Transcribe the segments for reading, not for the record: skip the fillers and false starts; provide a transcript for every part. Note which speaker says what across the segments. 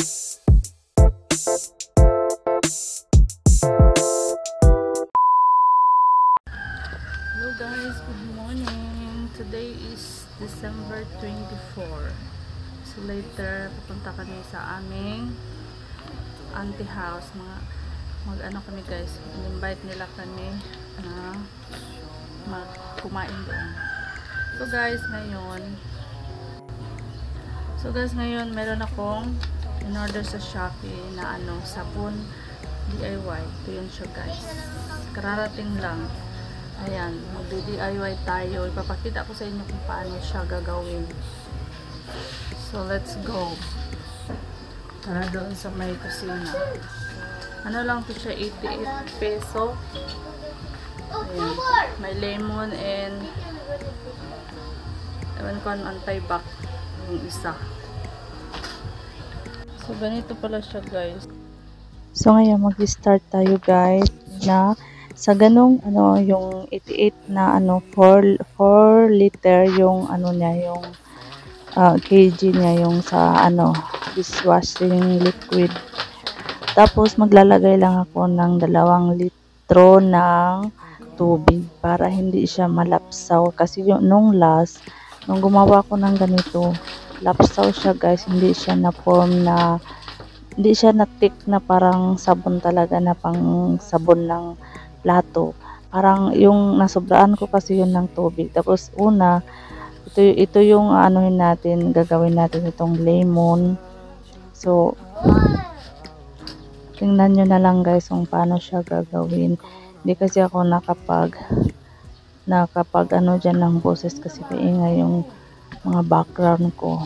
Speaker 1: Hello guys, good morning. Today is December 24. So later pupunta kami sa aming auntie house. Mag-ano kami guys, invite nila kami na kumain doon. So guys, ngayon meron akong in-order sa Shopee na sabon DIY. Ito yun siya guys. Kararating lang. Ayan, mag-DIY tayo. Ipapakita ko sa inyo kung paano siya gagawin. So, let's go. Tara doon sa may kusina. Ano lang to siya, 88 peso. Ayan. May lemon and ewan ko ano, anti-bac yung isa. So, ganito pala siya guys.
Speaker 2: So, ngayon mag-start tayo guys na sa ganong yung 88 na 4 liter yung niya, yung kg niya, yung sa dishwashing liquid. Tapos maglalagay lang ako ng 2 litro ng tubig para hindi siya malapsaw, kasi nung gumawa ko ng ganito, lapsaw siya guys, hindi siya na form na, hindi siya na thick na parang sabon talaga, na pang sabon ng plato. Parang yung nasobraan ko kasi yun ng tubig. Tapos ito yung gagawin natin itong lemon. So tingnan nyo na lang guys kung paano siya gagawin. Hindi kasi ako nakapag dyan ng boses kasi kaingay yung mga background ko.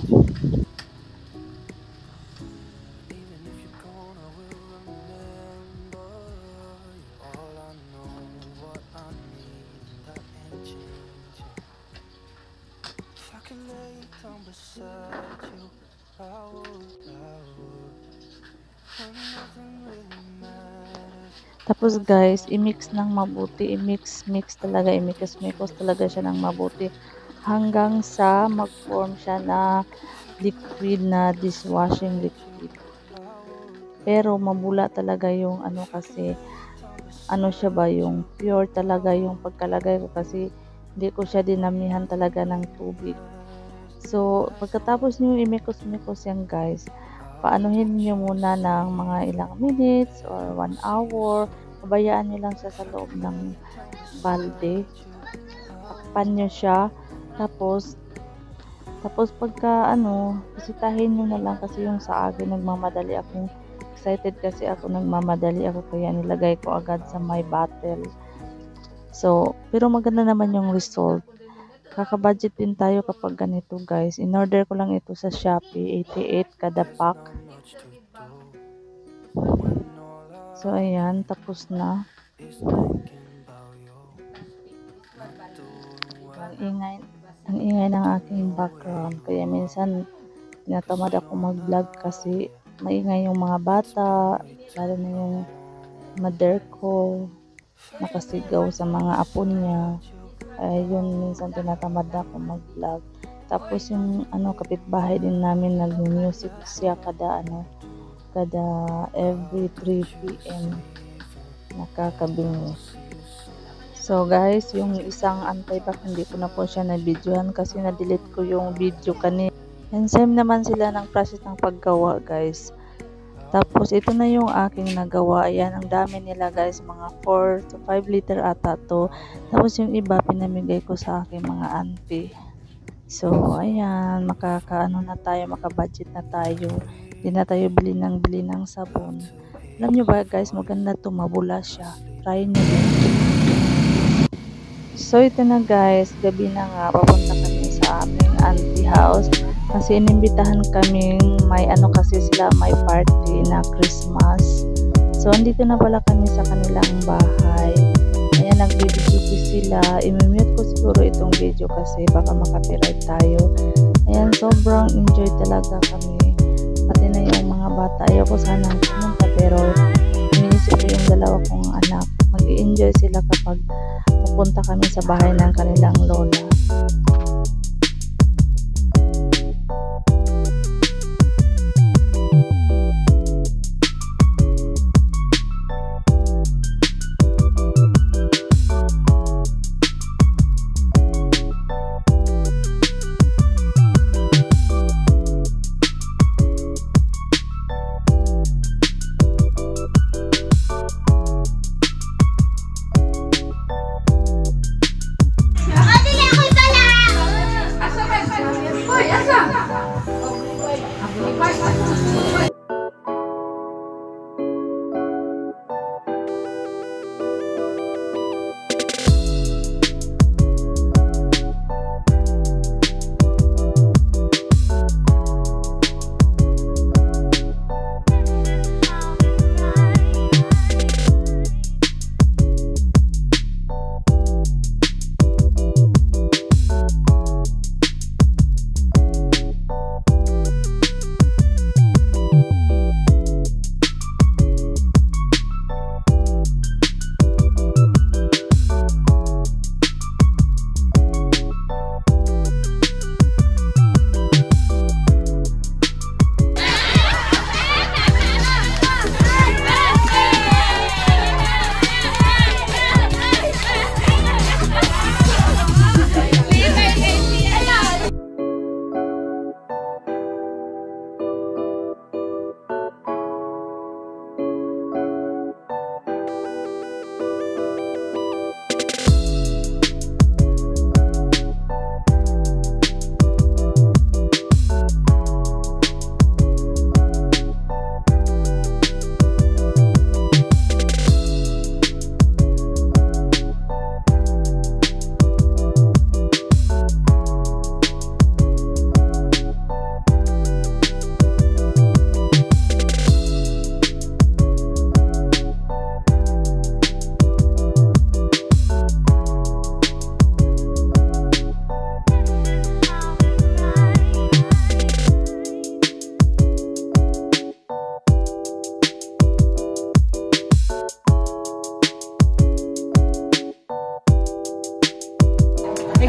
Speaker 2: Tapos guys, i-mix ng mabuti, i-mix talaga siya ng mabuti hanggang sa mag-form siya na liquid, na dishwashing liquid. Pero mabula talaga yung kasi siya ba, yung pure talaga yung pagkalagay ko, kasi hindi ko siya dinamihan talaga ng tubig. So pagkatapos niyo i-mikos yan guys, paanuhin niyo muna ng mga ilang minutes or 1 hour. Pabayaan niyo lang siya sa loob ng balde. Takpan niyo siya. Tapos pagka bisitahin niyo na lang, kasi yung sa akin nagmamadali ako. Excited kasi ako, nagmamadali ako, kaya nilagay ko agad sa my bottle. So, pero maganda naman yung result. Kaka-budget din tayo kapag ganito guys. In-order ko lang ito sa Shopee, 88 kada pack. So ayan, tapos na. Ang ingay ng aking background, kaya minsan tinatamad ako mag-vlog kasi maingay yung mga bata, lalo na yung mother ko nakasigaw sa mga apo niya. Yun, minsan tinatamad ako mag-vlog. Tapos yung kapitbahay din namin, nag-music siya kada every 3 PM nakakabingi. So guys, yung isang anti-bac hindi ko na po siya na-videohan kasi na-delete ko yung video kanina. And same naman sila ng process ng paggawa guys. Tapos ito na yung aking nagawa. Ayan, ang dami nila guys, mga 4 to 5 liter ata to. Tapos yung iba pinamigay ko sa aking mga auntie. So ayan, makabudget na tayo. Hindi na tayo bili ng sabon. Alam nyo ba guys, maganda to, mabula siya. Try nyo din. So ito na guys, gabi na nga, papunta kami sa aming auntie house. Kasi inimbitahan kaming may kasi sila, may party na Christmas. So andito na pala kami sa kanilang bahay. Ayan, nag-video sila. I-mute ko siguro itong video kasi baka makapiright tayo. Ayan, sobrang enjoy talaga kami. Pati na yung mga bata. Ayaw ko sanang pumunta, pero iniisip ko yung 2 kong anak. Mag-i-enjoy sila kapag pupunta kami sa bahay ng kanilang lola.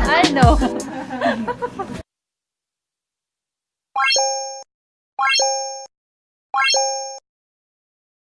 Speaker 1: I know.